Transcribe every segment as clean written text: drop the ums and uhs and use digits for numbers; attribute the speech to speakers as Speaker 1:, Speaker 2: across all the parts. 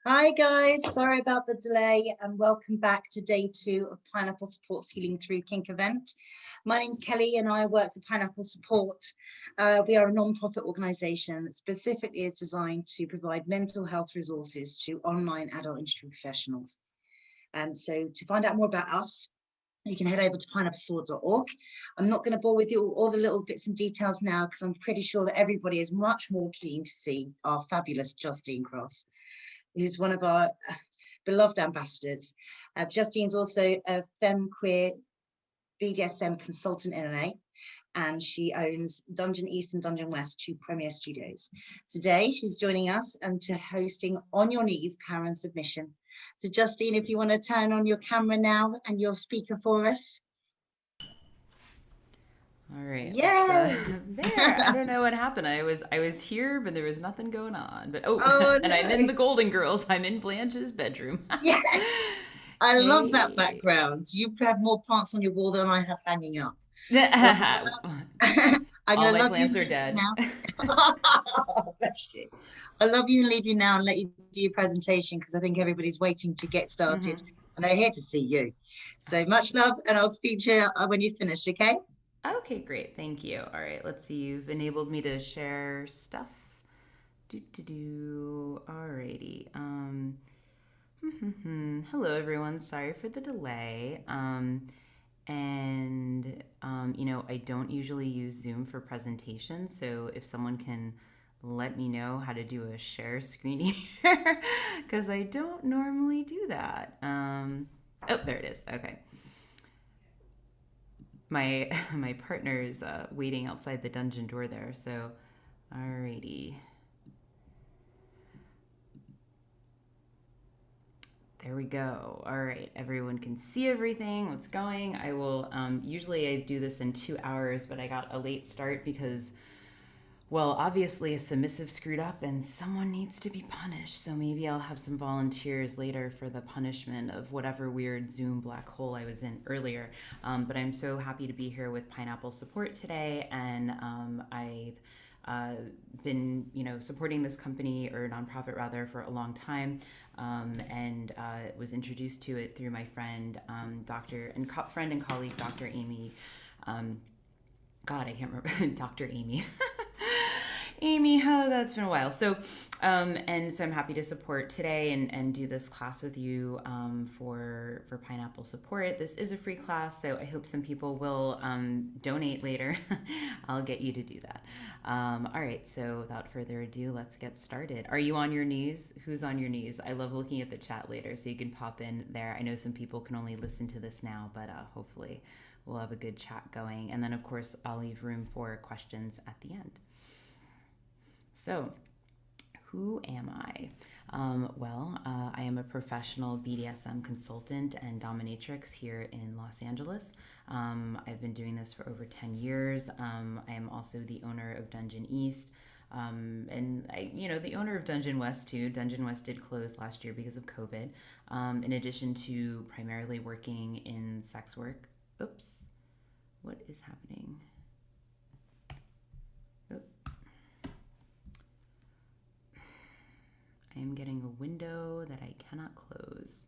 Speaker 1: Hi guys, sorry about the delay and welcome back to day 2 of Pineapple Support's Healing Through Kink event. My name's Kelly and I work for Pineapple Support. We are a non-profit organisation that specifically is designed to provide mental health resources to online adult industry professionals. So to find out more about us, you can head over to pineapplesword.org. I'm not going to bore with you all the little bits and details now because I'm pretty sure that everybody is much more keen to see our fabulous Justine Cross, who's one of our beloved ambassadors. Justine's also a femme queer BDSM consultant in NA, and she owns Dungeon East and Dungeon West, 2 premier studios. Today, she's joining us and to hosting On Your Knees, Power and Submission. So Justine, if you want to turn on your camera now and your speaker for us.
Speaker 2: All right.
Speaker 1: Yeah.
Speaker 2: There. I don't know what happened. I was here, but there was nothing going on. But
Speaker 1: Oh
Speaker 2: and
Speaker 1: no.
Speaker 2: I'm in the Golden Girls. I'm in Blanche's bedroom.
Speaker 1: Yeah. I love that
Speaker 2: Hey.
Speaker 1: background. You have more plants on your wall than I have hanging up. So I'm
Speaker 2: All
Speaker 1: going to
Speaker 2: my
Speaker 1: love you
Speaker 2: plants
Speaker 1: and
Speaker 2: are
Speaker 1: leave you
Speaker 2: dead.
Speaker 1: now. Oh, bless you. I love you and leave you now and let you do your presentation because I think everybody's waiting to get started and they're here to see you. So much love and I'll speak to you when you finish, okay?
Speaker 2: Okay, great. Thank you. All right. Let's see. You've enabled me to share stuff. Alrighty. Hello, everyone. Sorry for the delay. I don't usually use Zoom for presentations, so if someone can let me know how to do a share screen here, because I don't normally do that. Oh, there it is. Okay. My partner is waiting outside the dungeon door there, so alrighty. There we go. All right, everyone can see everything, what's going. I will, usually I do this in 2 hours, but I got a late start because, well, obviously a submissive screwed up and someone needs to be punished. So maybe I'll have some volunteers later for the punishment of whatever weird Zoom black hole I was in earlier. But I'm so happy to be here with Pineapple Support today, and I've been, supporting this company or nonprofit rather for a long time, and was introduced to it through my friend, friend and colleague, Dr. Amy. God, I can't remember. Dr. Amy. Amy, oh, that's been a while. So I'm happy to support today and do this class with you for Pineapple Support. This is a free class, so I hope some people will donate later. I'll get you to do that. All right, so without further ado, let's get started. Are you on your knees? Who's on your knees? I love looking at the chat later, so you can pop in there. I know some people can only listen to this now, but hopefully we'll have a good chat going. And then, of course, I'll leave room for questions at the end. So, who am I? I am a professional BDSM consultant and dominatrix here in Los Angeles. I've been doing this for over 10 years. I am also the owner of Dungeon East. The owner of Dungeon West too. Dungeon West did close last year because of COVID. In addition to primarily working in sex work. Oops, what is happening? I am getting a window that I cannot close.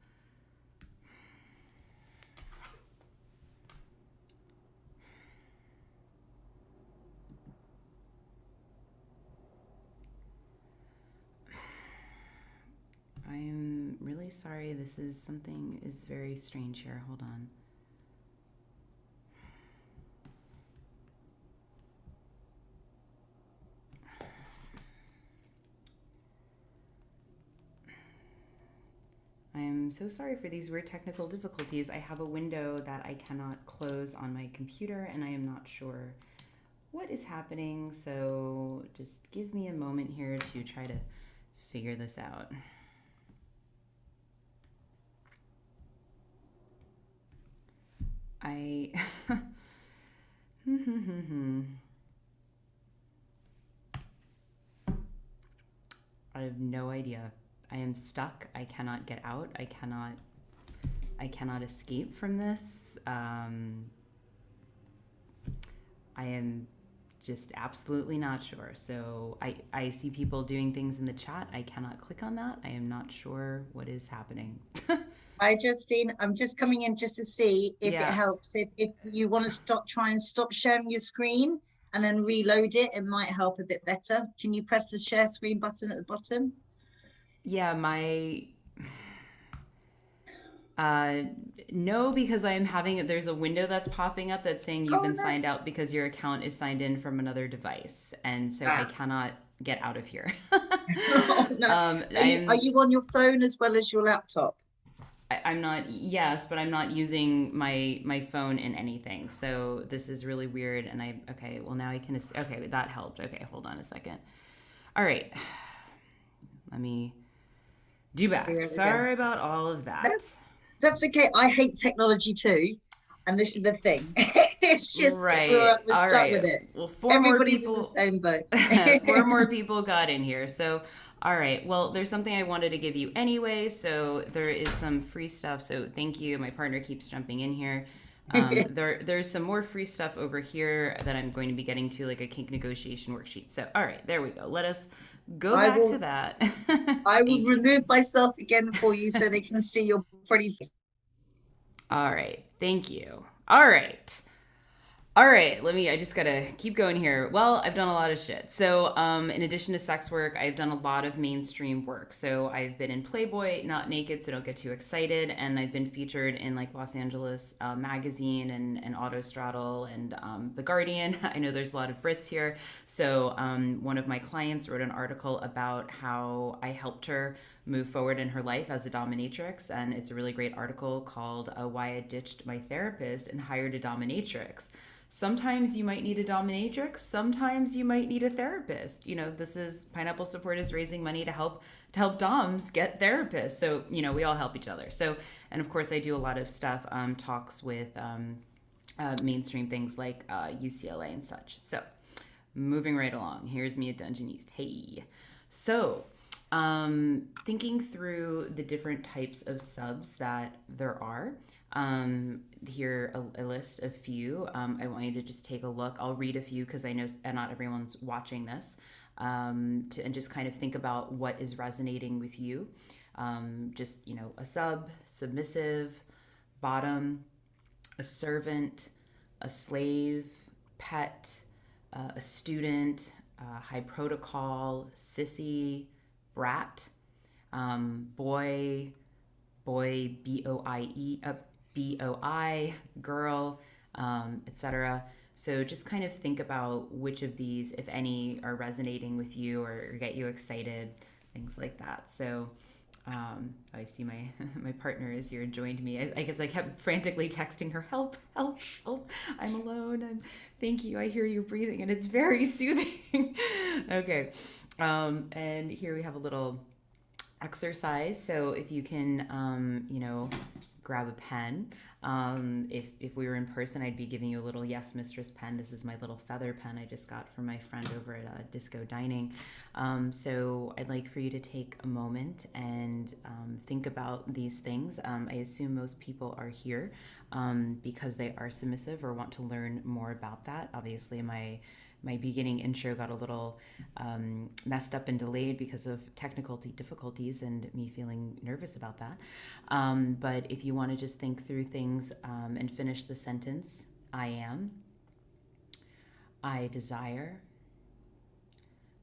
Speaker 2: I am really sorry. Something is very strange here. Hold on. I'm so sorry for these weird technical difficulties. I have a window that I cannot close on my computer, and I am not sure what is happening. So just give me a moment here to try to figure this out. I have no idea. I am stuck. I cannot get out. I cannot escape from this. I am just absolutely not sure. So I see people doing things in the chat. I cannot click on that. I am not sure what is happening.
Speaker 1: I'm just coming in just to see if it
Speaker 2: Yeah.
Speaker 1: helps. If you want to try and stop sharing your screen and then reload it, it might help a bit better. Can you press the share screen button at the bottom?
Speaker 2: Yeah, no, because there's a window that's popping up that's saying you've
Speaker 1: Oh
Speaker 2: been
Speaker 1: no.
Speaker 2: signed out because your account is signed in from another device. And so I
Speaker 1: Ah.
Speaker 2: cannot get out of here.
Speaker 1: Oh, no. Are you on your phone as well as your laptop?
Speaker 2: I'm not, yes, but I'm not using my phone in anything. So this is really weird. And okay, well now I can, okay, that helped. Okay, hold on a second. All right. Let me do back.
Speaker 1: There we go.
Speaker 2: Sorry about all of that.
Speaker 1: That's okay. I hate technology too. And this is the thing. It's just we're
Speaker 2: Right. All
Speaker 1: stuck with
Speaker 2: right.
Speaker 1: it.
Speaker 2: Well, four more
Speaker 1: Everybody's in the
Speaker 2: people,
Speaker 1: same boat.
Speaker 2: four more people got in here. So, all right. Well, there's something I wanted to give you anyway. So there is some free stuff. So thank you. My partner keeps jumping in here. There's some more free stuff over here that I'm going to be getting to, like a kink negotiation worksheet. So, all right, there we go. Let us go back to that.
Speaker 1: I will
Speaker 2: Thank you.
Speaker 1: remove myself again for you so they can see your pretty face.
Speaker 2: All right. Thank you. All right. All right, I just gotta keep going here. Well, I've done a lot of shit. So, in addition to sex work, I've done a lot of mainstream work. So, I've been in Playboy, not naked, so don't get too excited. And I've been featured in like Los Angeles Magazine and Autostraddle and The Guardian. I know there's a lot of Brits here. So, one of my clients wrote an article about how I helped her move forward in her life as a dominatrix. And it's a really great article called Why I Ditched My Therapist and Hired a Dominatrix. Sometimes you might need a dominatrix. Sometimes you might need a therapist. This is Pineapple Support is raising money to help doms get therapists. So we all help each other. So, and of course I do a lot of stuff, talks with mainstream things like UCLA and such. So, moving right along. Here's me at Dungeon East. Hey, so thinking through the different types of subs that there are. Here a list of few. I want you to just take a look. I'll read a few because I know not everyone's watching this, and just kind of think about what is resonating with you. Just a submissive, bottom, a servant, a slave, pet, a student, high protocol, sissy, brat, boy, BOI, girl, etc. So just kind of think about which of these, if any, are resonating with you or get you excited, things like that. So I see my partner is here and joined me. I guess I kept frantically texting her, help, help, help, I'm alone. Thank you, I hear you breathing, and it's very soothing. Okay, and here we have a little exercise. So if you can, grab a pen. If we were in person, I'd be giving you a little Yes Mistress pen. This is my little feather pen I just got from my friend over at Disco Dining. So I'd like for you to take a moment and think about these things. I assume most people are here because they are submissive or want to learn more about that. Obviously, my beginning intro got a little messed up and delayed because of technical difficulties and me feeling nervous about that. But if you want to just think through things and finish the sentence, I am, I desire,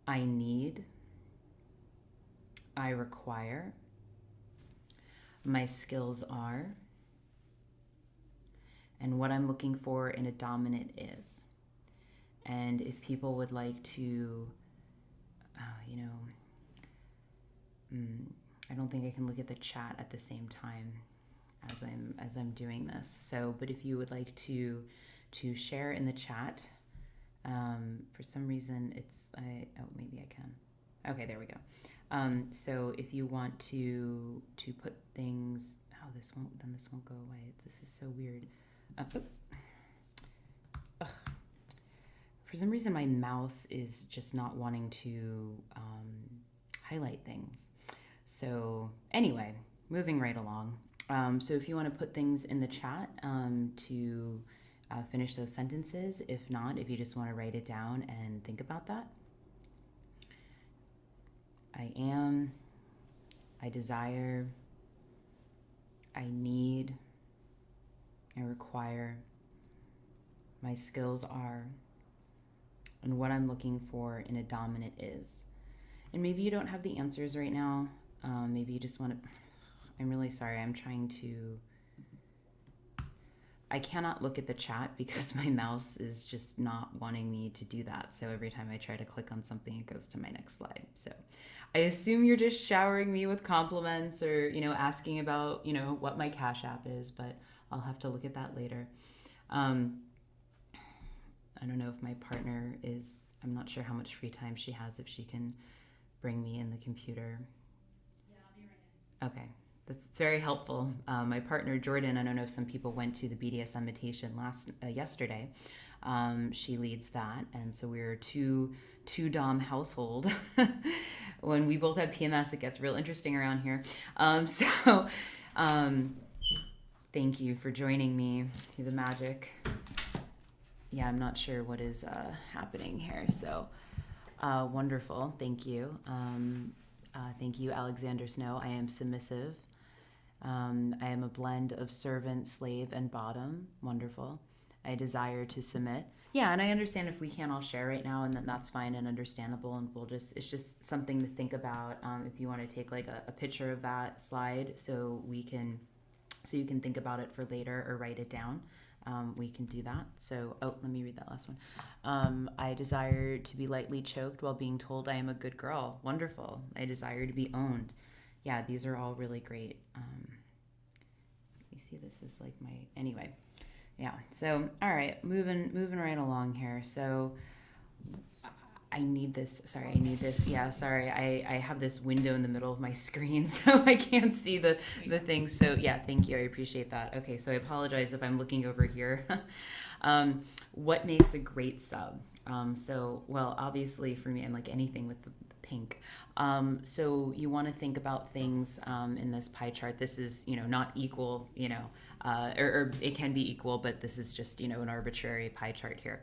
Speaker 2: I need, I require, my skills are, and what I'm looking for in a dominant is. And if people would like to, I don't think I can look at the chat at the same time as I'm doing this. So, but if you would like to share in the chat, for some reason maybe I can. Okay, there we go. So if you want to put things, this won't go away. This is so weird. For some reason, my mouse is just not wanting to highlight things. So anyway, moving right along. So if you want to put things in the chat to finish those sentences. If not, if you just want to write it down and think about that. I am, I desire, I need, I require, my skills are, and what I'm looking for in a dominant is. And maybe you don't have the answers right now. Maybe you just want to, I'm really sorry, I cannot look at the chat because my mouse is just not wanting me to do that. So every time I try to click on something, it goes to my next slide. So I assume you're just showering me with compliments or, asking about, what my Cash App is, but I'll have to look at that later. I don't know if my partner I'm not sure how much free time she has, if she can bring me in the computer.
Speaker 3: Yeah, I'll be right in.
Speaker 2: Okay. That's very helpful. My partner Jordan, I don't know if some people went to the BDSM invitation yesterday. She leads that, and so we're a two dom household. When we both have PMS, it gets real interesting around here. Thank you for joining me through the magic. Yeah, I'm not sure what is happening here. So wonderful. Thank you. Thank you, Alexander Snow. I am submissive. I am a blend of servant, slave, and bottom. Wonderful. I desire to submit. Yeah, and I understand if we can't all share right now, and then that's fine and understandable, and it's just something to think about. If you want to take like a picture of that slide so you can think about it for later or write it down. We can do that. So, let me read that last one. I desire to be lightly choked while being told I am a good girl. Wonderful. I desire to be owned. Yeah, these are all really great. You see, this is like anyway. Yeah. So, all right, moving right along here. So, I need this. Sorry, I need this. Yeah, sorry. I have this window in the middle of my screen, so I can't see the things. So yeah, thank you. I appreciate that. Okay, so I apologize if I'm looking over here. What makes a great sub? Well, obviously for me, and like anything with the pink. So you want to think about things in this pie chart. This is, not equal, or it can be equal, but this is just, an arbitrary pie chart here.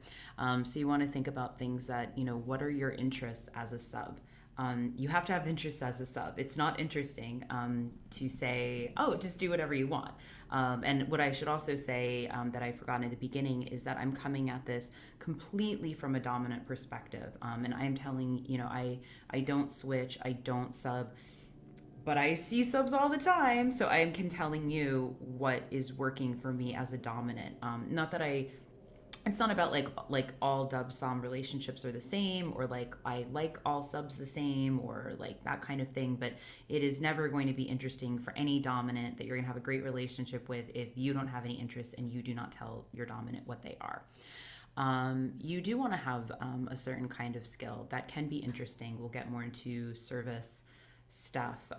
Speaker 2: So you want to think about things that, what are your interests as a sub? You have to have interests as a sub. It's not interesting to say, oh, just do whatever you want. And what I should also say that I forgot in the beginning is that I'm coming at this completely from a dominant perspective. And I'm telling, I don't switch, I don't sub, but I see subs all the time. So I am telling you what is working for me as a dominant. Not that it's not about like all dub som relationships are the same, or like I like all subs the same, or like that kind of thing, but it is never going to be interesting for any dominant that you're going to have a great relationship with if you don't have any interest and you do not tell your dominant what they are. You do want to have a certain kind of skill that can be interesting. We'll get more into service stuff,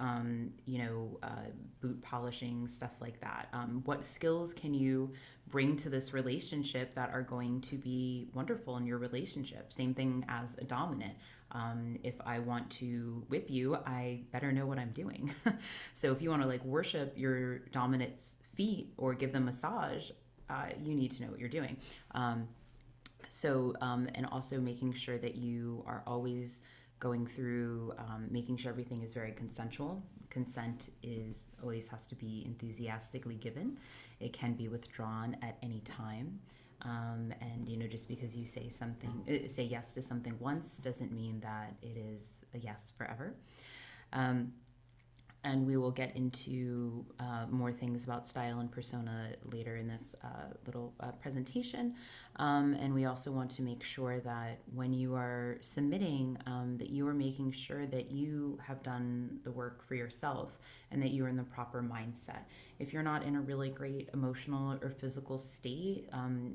Speaker 2: boot polishing, stuff like that. What skills can you bring to this relationship that are going to be wonderful in your relationship? Same thing as a dominant. If I want to whip you, I better know what I'm doing. So if you want to like worship your dominant's feet or give them massage, you need to know what you're doing. And also making sure that you are always going through making sure everything is very consensual. Consent always has to be enthusiastically given. It can be withdrawn at any time. And just because you say yes to something once doesn't mean that it is a yes forever. And we will get into more things about style and persona later in this little presentation. And we also want to make sure that when you are submitting, that you are making sure that you have done the work for yourself and that you're in the proper mindset. If you're not in a really great emotional or physical state,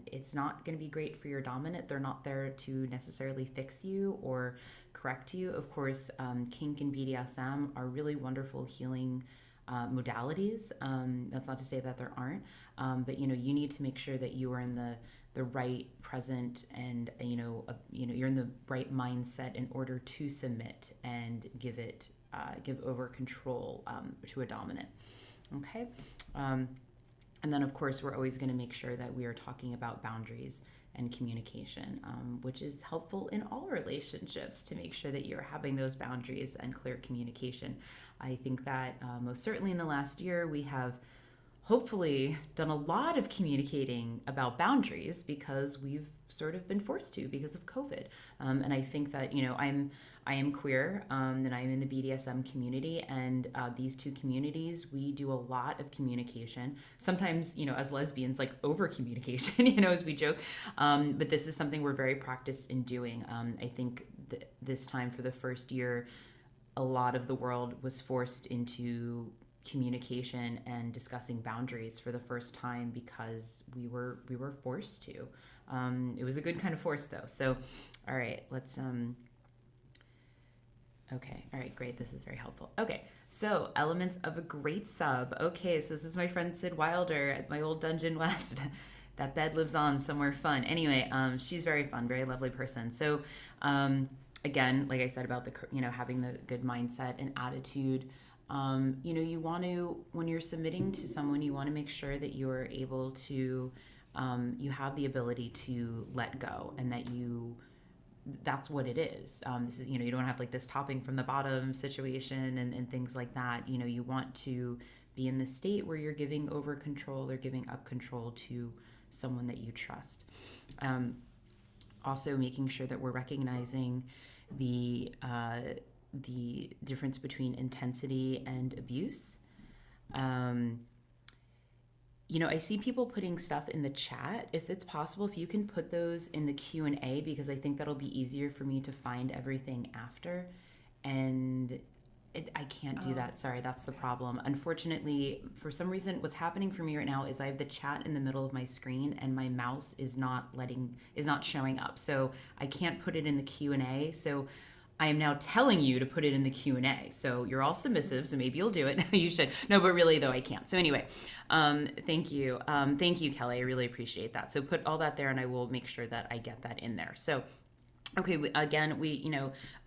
Speaker 2: it's not going to be great for your dominant. They're not there to necessarily fix you or correct you. Of course, kink and BDSM are really wonderful healing modalities. That's not to say that there aren't, but you need to make sure that you are in the right present and you're in the right mindset in order to submit and give over control to a dominant. Okay. And then, of course, we're always going to make sure that we are talking about boundaries and communication, which is helpful in all relationships to make sure that you're having those boundaries and clear communication. I think that most certainly in the last year, we have hopefully done a lot of communicating about boundaries because we've sort of been forced to because of COVID. And I think that, I am queer, and I'm in the BDSM community, and these two communities, we do a lot of communication. Sometimes, as lesbians, like over communication, as we joke. But this is something we're very practiced in doing. I think this time for the first year, a lot of the world was forced into communication and discussing boundaries for the first time because we were forced to. It was a good kind of force though. So, all right, let's okay, all right, great. This is very helpful. Okay, so elements of a great sub. Okay, so this is my friend Sid Wilder at my old Dungeon West. That bed lives on somewhere fun. Anyway, she's very fun, very lovely person. So, again, like I said about the, having the good mindset and attitude. You want to, when you're submitting to someone, you want to make sure that you're able to, you have the ability to let go, and that that's what it is. This is, you don't have like this topping from the bottom situation and things like that. You want to be in the state where you're giving over control or giving up control to someone that you trust. Also making sure that we're recognizing the difference between intensity and abuse. I see people putting stuff in the chat. If it's possible, if you can put those in the Q&A, because I think that'll be easier for me to find everything after. And I can't do that. Sorry, that's the problem. Unfortunately, for some reason, what's happening for me right now is I have the chat in the middle of my screen and my mouse is not showing up. So I can't put it in the Q&A. So I am now telling you to put it in the Q&A. So you're all submissive, so maybe you'll do it. You should. No, but really, though, I can't. So anyway, thank you. Thank you, Kelly. I really appreciate that. So put all that there, and I will make sure that I get that in there. So, okay,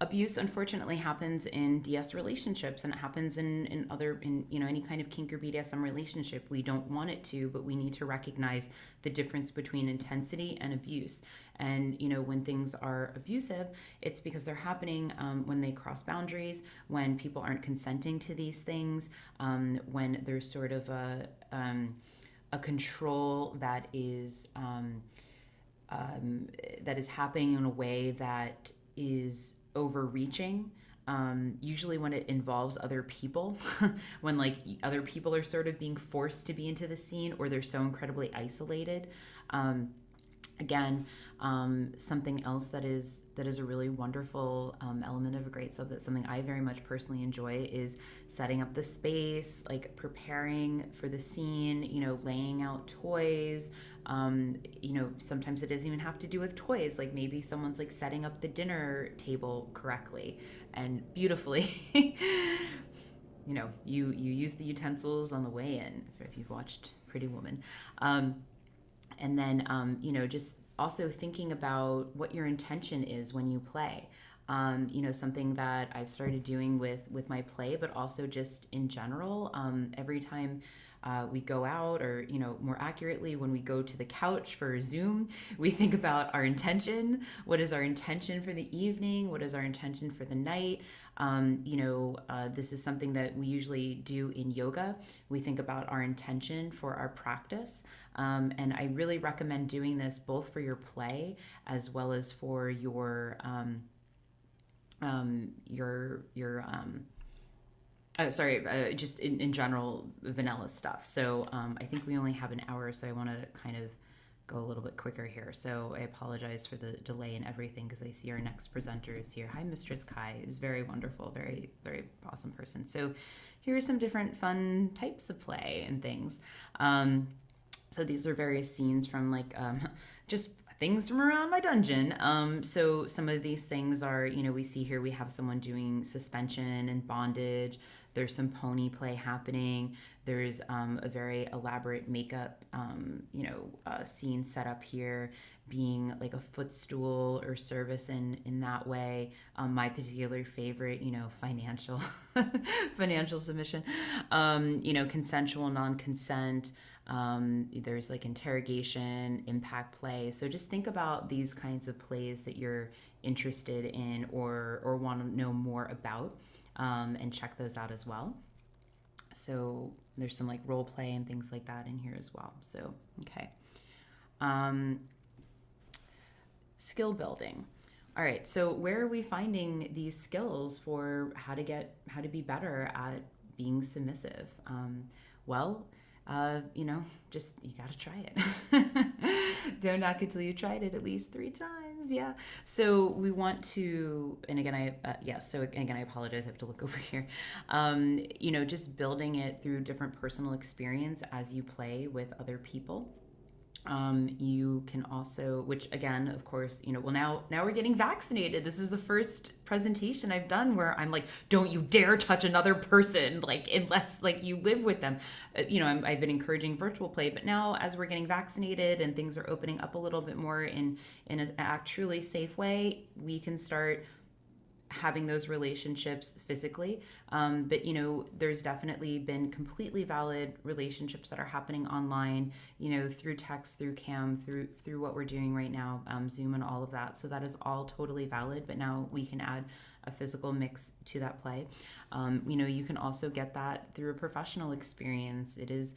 Speaker 2: abuse unfortunately happens in DS relationships, and it happens in any kind of kink or BDSM relationship. We don't want it to, but we need to recognize the difference between intensity and abuse. And, when things are abusive, it's because they're happening when they cross boundaries, when people aren't consenting to these things, when there's sort of a control that is happening in a way that is overreaching. Usually when it involves other people, when like other people are sort of being forced to be into the scene, or they're so incredibly isolated. Again, something else that is a really wonderful element of a great sub, that's something I very much personally enjoy, is setting up the space, like preparing for the scene, laying out toys. Sometimes it doesn't even have to do with toys. Like maybe someone's like setting up the dinner table correctly and beautifully. You use the utensils on the way in, if you've watched Pretty Woman. And then, just also thinking about what your intention is when you play. Something that I've started doing with my play, but also just in general, every time we go out, or, more accurately, when we go to the couch for Zoom, we think about our intention. What is our intention for the evening? What is our intention for the night? This is something that we usually do in yoga. We think about our intention for our practice. And I really recommend doing this both for your play as well as for your just in general vanilla stuff. So I think we only have an hour, so I want to kind of go a little bit quicker here. So I apologize for the delay and everything, because I see our next presenter is here. Hi, Mistress Kai. Is very wonderful, very, very awesome person. So here are some different fun types of play and things. So these are various scenes from like just things from around my dungeon. So some of these things are, we see here we have someone doing suspension and bondage. There's some pony play happening. There's a very elaborate makeup, scene set up here, being like a footstool or service in that way. My particular favorite, financial financial submission, consensual non-consent. There's like interrogation, impact play. So just think about these kinds of plays that you're interested in or want to know more about, and check those out as well. So there's some like role play and things like that in here as well. So, okay. Skill building. All right, so where are we finding these skills for how to be better at being submissive? Just you got to try it. Don't knock it till you tried it at least 3 times. Yeah. So we want to, and again, I apologize. I have to look over here. Just building it through different personal experience as you play with other people. You can also, which again, of course, now we're getting vaccinated. This is the first presentation I've done where I'm like, don't you dare touch another person, like, unless like you live with them. I've been encouraging virtual play, but now as we're getting vaccinated and things are opening up a little bit more in a truly safe way, we can start having those relationships physically. But there's definitely been completely valid relationships that are happening online, through text, through cam, through what we're doing right now, Zoom and all of that. So that is all totally valid, but now we can add a physical mix to that play. You can also get that through a professional experience. It is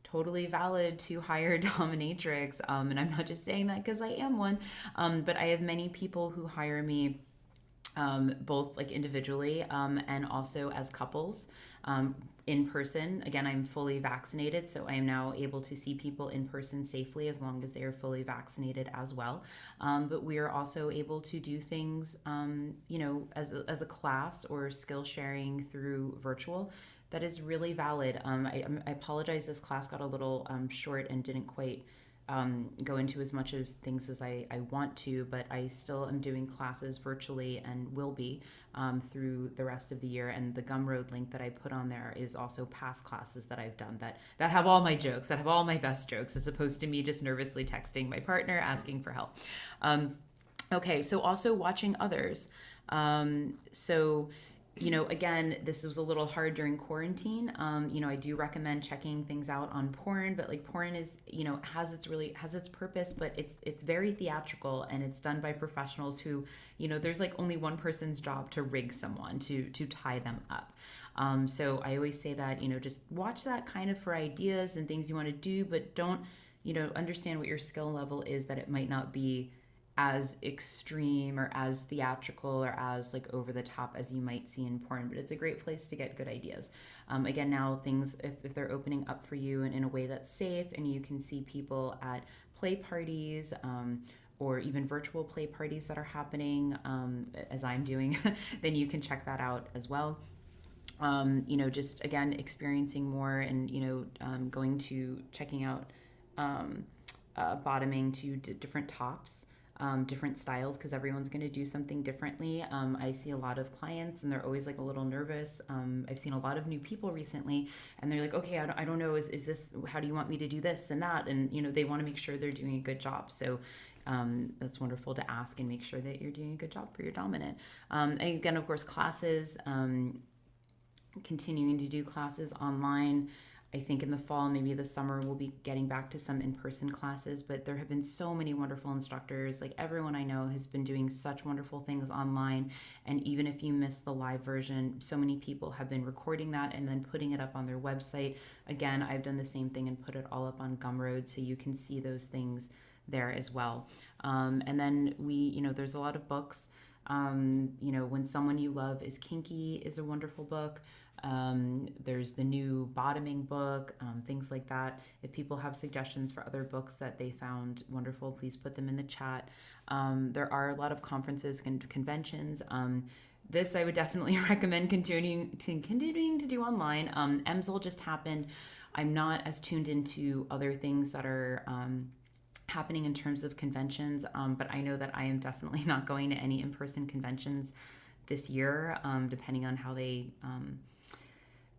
Speaker 2: totally valid to hire a dominatrix. And I'm not just saying that because I am one, but I have many people who hire me both like individually and also as couples in person. Again, I'm fully vaccinated, so I am now able to see people in person safely as long as they are fully vaccinated as well. But we are also able to do things, as a class or skill sharing through virtual. That is really valid. I apologize, this class got a little short and didn't quite go into as much of things as I want to, but I still am doing classes virtually and will be through the rest of the year. And the Gumroad link that I put on there is also past classes that I've done that have all my jokes, that have all my best jokes, as opposed to me just nervously texting my partner asking for help. Okay, so also watching others. Again, this was a little hard during quarantine. I do recommend checking things out on porn, but like porn is, has its purpose, but it's very theatrical and it's done by professionals who, there's like only one person's job to rig someone, to tie them up. So I always say that, just watch that kind of for ideas and things you want to do, but don't, understand what your skill level is, that it might not be as extreme or as theatrical or as like over the top as you might see in porn, but it's a great place to get good ideas. Again, now things, if they're opening up for you in a way that's safe and you can see people at play parties, or even virtual play parties that are happening, as I'm doing, then you can check that out as well. Just again, experiencing more and, checking out bottoming to different tops. Different styles, because everyone's going to do something differently. I see a lot of clients and they're always like a little nervous. I've seen a lot of new people recently and they're like, okay, I don't know, is this, how do you want me to do this and that? And, they want to make sure they're doing a good job. So that's wonderful to ask and make sure that you're doing a good job for your dominant. And again, of course, classes, continuing to do classes online. I think in the fall, maybe the summer, we'll be getting back to some in-person classes, but there have been so many wonderful instructors. Like everyone I know has been doing such wonderful things online. And even if you miss the live version, so many people have been recording that and then putting it up on their website. Again, I've done the same thing and put it all up on Gumroad, so you can see those things there as well. And then there's a lot of books. When Someone You Love is Kinky is a wonderful book. There's the new bottoming book, things like that. If people have suggestions for other books that they found wonderful, please put them in the chat. There are a lot of conferences and conventions. This I would definitely recommend continuing to do online. EMSL just happened. I'm not as tuned into other things that are happening in terms of conventions, but I know that I am definitely not going to any in-person conventions this year, depending on how they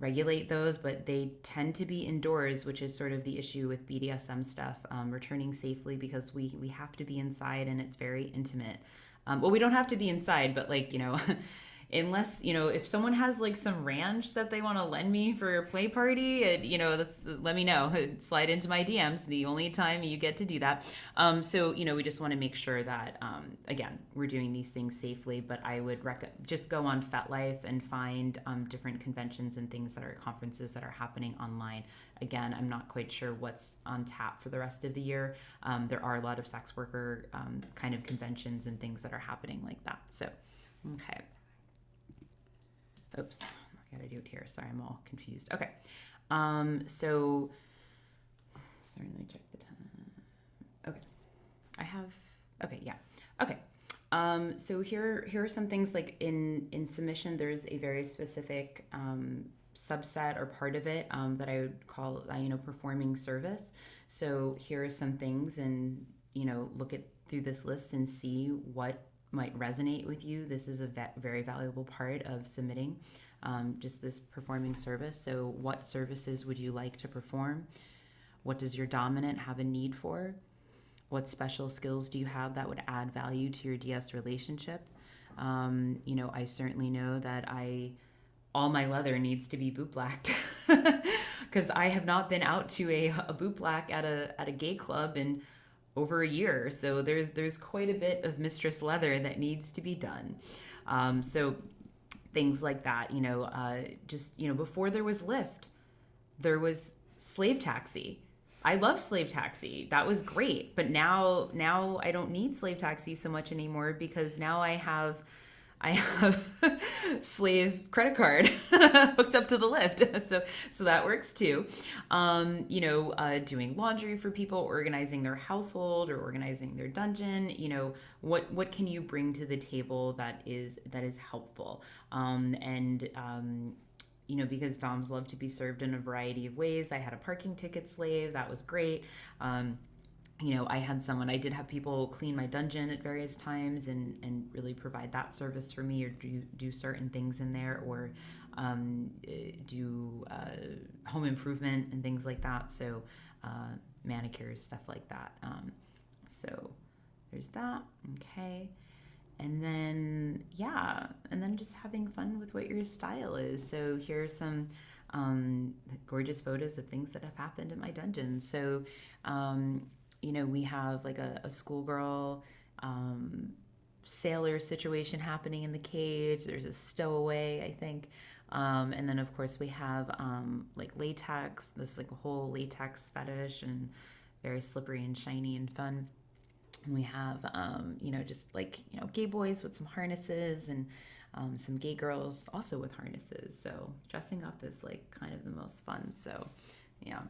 Speaker 2: regulate those, but they tend to be indoors, which is sort of the issue with BDSM stuff, returning safely, because we have to be inside and it's very intimate. Well, we don't have to be inside, but like, unless, if someone has like some ranch that they want to lend me for a play party, that's, let me know. Slide into my DMs. The only time you get to do that. So, we just want to make sure that, again, we're doing these things safely, but I would just go on FetLife and find different conventions and things that are conferences that are happening online. Again, I'm not quite sure what's on tap for the rest of the year. There are a lot of sex worker kind of conventions and things that are happening like that. So, okay. Oops, I gotta do it here. Sorry, I'm all confused. Okay. Sorry, let me check the time. Okay. Okay. So here are some things like in submission, there's a very specific subset or part of it that I would call, performing service. So here are some things, and, look through this list and see what might resonate with you. This is a very valuable part of submitting, just this performing service. So what services would you like to perform? What does your dominant have a need for? What special skills do you have that would add value to your DS relationship? I certainly know that all my leather needs to be boot blacked, because I have not been out to a boot black at a gay club in over a year. So there's quite a bit of mistress leather that needs to be done. So things like that, before there was Lyft, there was Slave Taxi. I love Slave Taxi. That was great. But now I don't need Slave Taxi so much anymore, because now I have Slave credit card hooked up to the Lyft. So that works too. Doing laundry for people, organizing their household or organizing their dungeon. What can you bring to the table that is helpful? Because doms love to be served in a variety of ways. I had a parking ticket slave. That was great. I did have people clean my dungeon at various times and really provide that service for me, or do certain things in there, or do home improvement and things like that. So manicures, stuff like that. So there's that. Okay. And then just having fun with what your style is. So here's some gorgeous photos of things that have happened in my dungeons. So, we have like a schoolgirl sailor situation happening in the cage. There's a stowaway, I think. And then, of course, we have like latex, this like a whole latex fetish, and very slippery and shiny and fun. And we have, gay boys with some harnesses, and some gay girls also with harnesses. So dressing up is like kind of the most fun. So, yeah.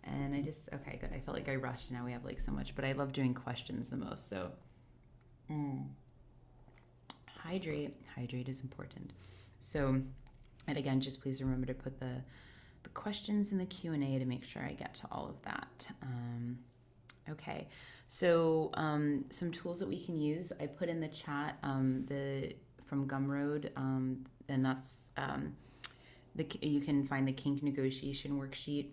Speaker 2: And okay, good. I felt like I rushed. Now we have like so much, but I love doing questions the most. So hydrate is important. So, and again, just please remember to put the questions in the Q&A to make sure I get to all of that. Okay. So some tools that we can use, I put in the chat from Gumroad, and that's you can find the Kink Negotiation Worksheet.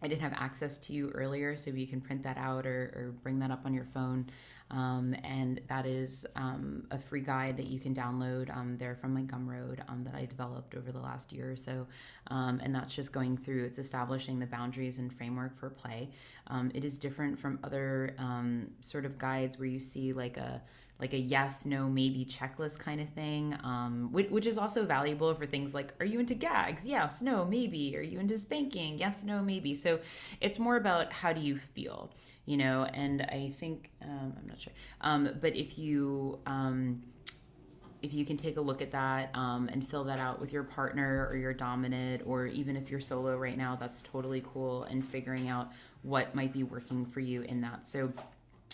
Speaker 2: I didn't have access to you earlier, so you can print that out or bring that up on your phone. And that is a free guide that you can download there from my Gumroad that I developed over the last year or so. And that's just going through, it's establishing the boundaries and framework for play. It is different from other sort of guides where you see like a yes, no, maybe checklist kind of thing, which is also valuable for things like, are you into gags? Yes, no, maybe. Are you into spanking? Yes, no, maybe. So it's more about how do you feel, and I think, I'm not sure, but if you can take a look at that and fill that out with your partner or your dominant, or even if you're solo right now, that's totally cool, and figuring out what might be working for you in that. So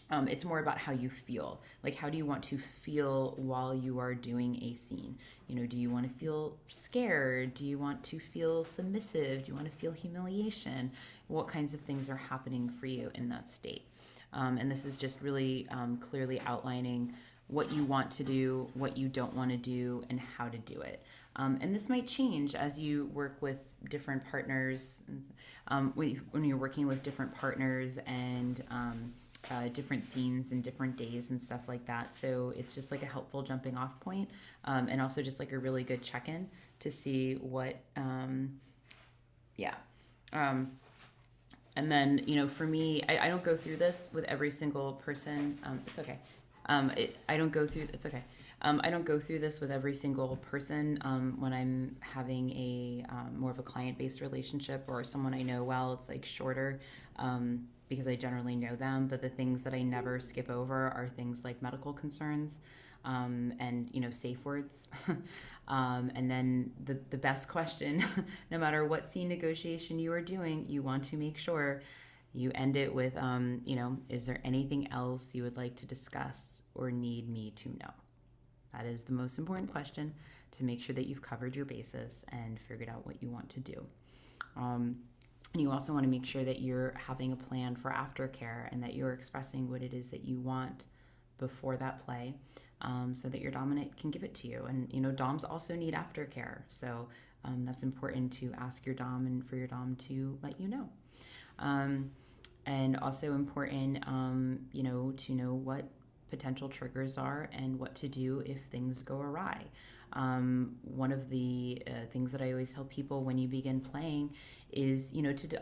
Speaker 2: it's more about how you feel. Like, how do you want to feel while you are doing a scene? Do you want to feel scared? Do you want to feel submissive? Do you want to feel humiliation? What kinds of things are happening for you in that state? And this is just really clearly outlining what you want to do, what you don't want to do, and how to do it. And this might change as you work with different partners, when you're working with different partners and different scenes and different days and stuff like that. So it's just like a helpful jumping off point, and also just like a really good check-in to see what, and then, for me, I don't go through this with every single person. It's okay. I don't go through, it's okay. I don't go through this with every single person when I'm having a more of a client-based relationship or someone I know well. It's like shorter because I generally know them. But the things that I never skip over are things like medical concerns and safe words. And then the best question, no matter what scene negotiation you are doing, you want to make sure you end it with, is there anything else you would like to discuss or need me to know? That is the most important question to make sure that you've covered your bases and figured out what you want to do. And you also want to make sure that you're having a plan for aftercare and that you're expressing what it is that you want before that play, so that your dominant can give it to you. And, doms also need aftercare. So that's important to ask your dom and for your dom to let you know. And also important, to know what potential triggers are and what to do if things go awry. One of the things that I always tell people when you begin playing is,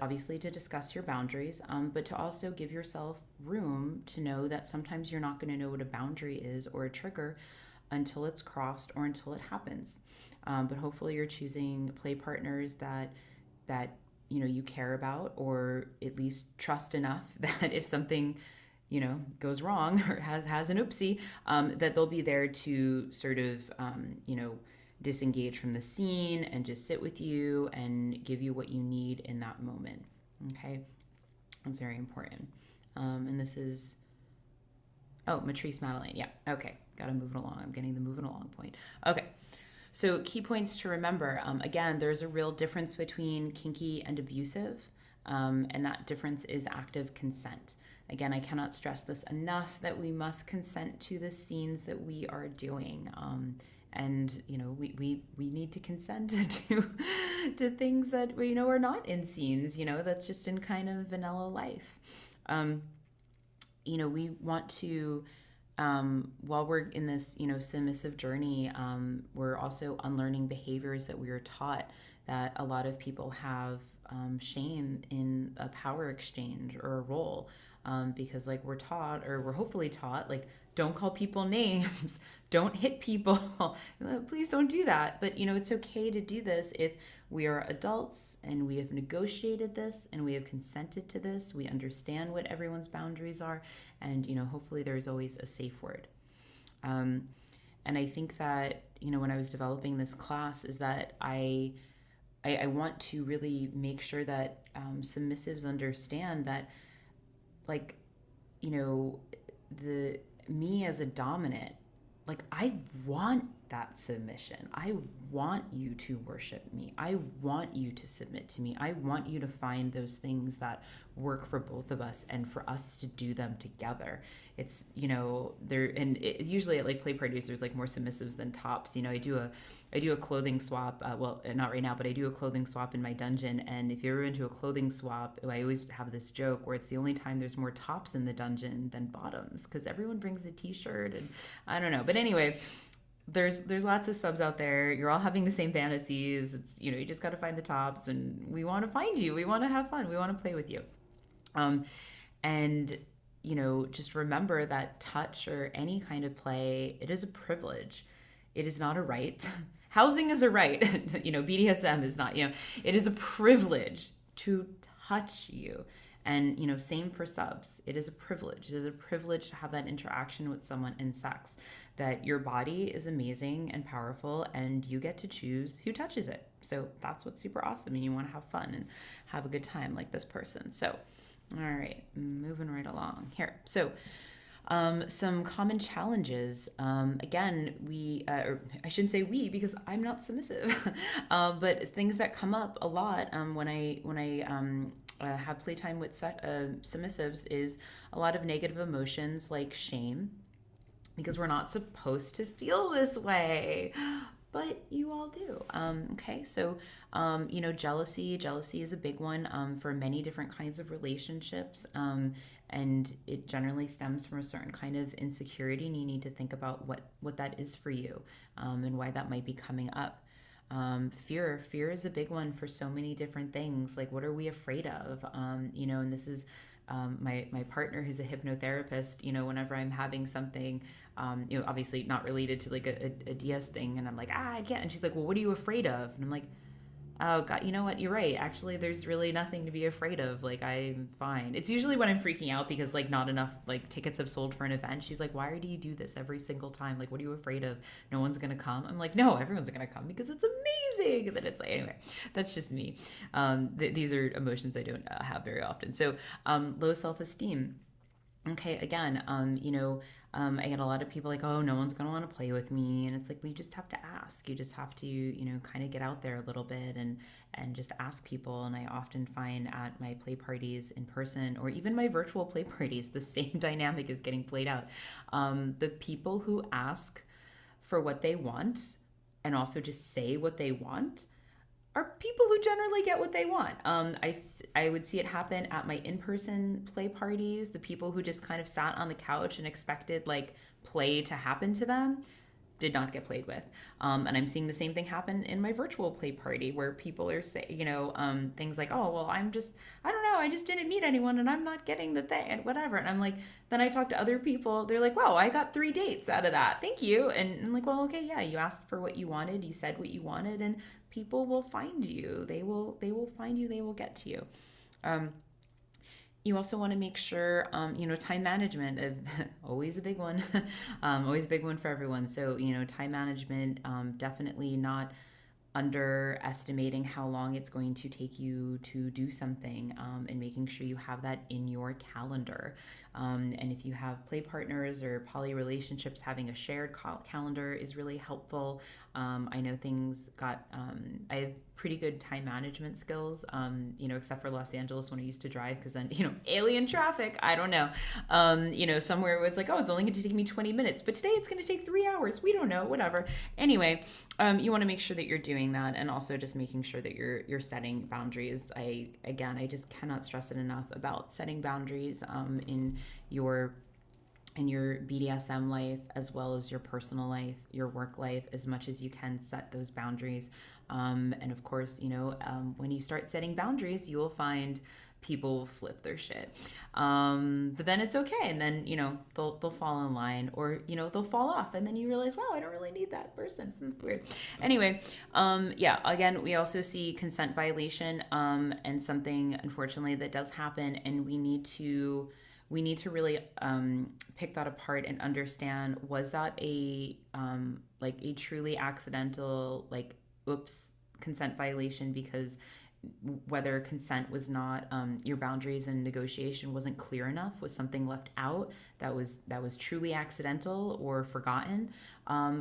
Speaker 2: obviously to discuss your boundaries, but to also give yourself room to know that sometimes you're not going to know what a boundary is or a trigger until it's crossed or until it happens. But hopefully you're choosing play partners that you care about, or at least trust enough that if something goes wrong or has an oopsie, that they'll be there to sort of, disengage from the scene and just sit with you and give you what you need in that moment. Okay. That's very important. And this is, Matrice Madeleine. Yeah. Okay. Got to move it along. I'm getting the moving along point. Okay. So key points to remember. Again, there's a real difference between kinky and abusive. And that difference is active consent. Again, I cannot stress this enough that we must consent to the scenes that we are doing. And we need to consent to things that are not in scenes, that's just in kind of vanilla life. We want to, while we're in this, submissive journey, we're also unlearning behaviors that we were taught, that a lot of people have shame in a power exchange or a role, because we're taught, or we're hopefully taught, don't call people names, don't hit people, please don't do that. But it's okay to do this if we are adults and we have negotiated this and we have consented to this, we understand what everyone's boundaries are, and hopefully there's always a safe word. And I think that when I was developing this class is that I want to really make sure that submissives understand that, me as a dominant, I want that submission. I want you to worship me. I want you to submit to me. I want you to find those things that work for both of us and for us to do them together. It's, usually at play parties, there's more submissives than tops. I do a clothing swap. Well, not right now, but I do a clothing swap in my dungeon. And if you're into a clothing swap, I always have this joke where it's the only time there's more tops in the dungeon than bottoms, because everyone brings a t-shirt and I don't know. But anyway, there's lots of subs out there. You're all having the same fantasies. It's, you just got to find the tops, and we want to find you. We want to have fun. We want to play with you. And just remember that touch or any kind of play, it is a privilege. It is not a right. Housing is a right. BDSM is not, it is a privilege to touch you. And, same for subs. It is a privilege. It is a privilege to have that interaction with someone in sex, that your body is amazing and powerful and you get to choose who touches it. So that's what's super awesome. And you want to have fun and have a good time like this person. So, all right, moving right along here. So, some common challenges. Again, or I shouldn't say we, because I'm not submissive, but things that come up a lot when I have playtime with submissives is a lot of negative emotions like shame, because we're not supposed to feel this way, but you all do. Okay, so jealousy is a big one for many different kinds of relationships, and it generally stems from a certain kind of insecurity, and you need to think about what that is for you, and why that might be coming up. Fear is a big one for so many different things. Like, what are we afraid of? And this is my partner, who's a hypnotherapist. Whenever I'm having something, obviously not related to like a DS thing, and I'm like, I can't. And she's like, well, what are you afraid of? And I'm like, oh God, you know what? You're right. Actually, there's really nothing to be afraid of. Like, I'm fine. It's usually when I'm freaking out because like not enough like tickets have sold for an event. She's like, why do you do this every single time? Like, what are you afraid of? No one's gonna come. I'm like, no, everyone's gonna come because it's amazing. And then it's like, anyway, that's just me. These are emotions I don't have very often. So low self-esteem. Okay, again, I get a lot of people like, oh, no one's going to want to play with me. And it's like, we just have to ask. You just have to, kind of get out there a little bit and just ask people. And I often find at my play parties in person, or even my virtual play parties, the same dynamic is getting played out. The people who ask for what they want and also just say what they want are people who generally get what they want. I would see it happen at my in-person play parties. The people who just kind of sat on the couch and expected like play to happen to them did not get played with. And I'm seeing the same thing happen in my virtual play party, where people are saying, things like, oh, well, I don't know, I just didn't meet anyone and I'm not getting the thing and whatever. And I'm like, then I talk to other people, they're like, wow, I got 3 dates out of that. Thank you. And I'm like, well, okay, yeah, you asked for what you wanted, you said what you wanted, and people will find you. They will find you, they will get to you. You also want to make sure, time management, always a big one, always a big one for everyone. So, time management, definitely not underestimating how long it's going to take you to do something, and making sure you have that in your calendar. And if you have play partners or poly relationships, having a shared calendar is really helpful. I know I have pretty good time management skills, except for Los Angeles when I used to drive, because then, alien traffic, I don't know. Somewhere it was like, oh, it's only going to take me 20 minutes, but today it's going to take 3 hours. We don't know, whatever. Anyway, you want to make sure that you're doing that, and also just making sure that you're setting boundaries. I just cannot stress it enough about setting boundaries in your BDSM life, as well as your personal life, your work life. As much as you can, set those boundaries. And of course, when you start setting boundaries, you will find people will flip their shit. But then it's okay. And then, they'll fall in line, or, they'll fall off. And then you realize, wow, I don't really need that person. Weird. Anyway, again, we also see consent violation, and something, unfortunately, that does happen. And we need to really pick that apart and understand, was that a truly accidental, oops, consent violation, because whether consent was not, your boundaries and negotiation wasn't clear enough, was something left out that was truly accidental or forgotten,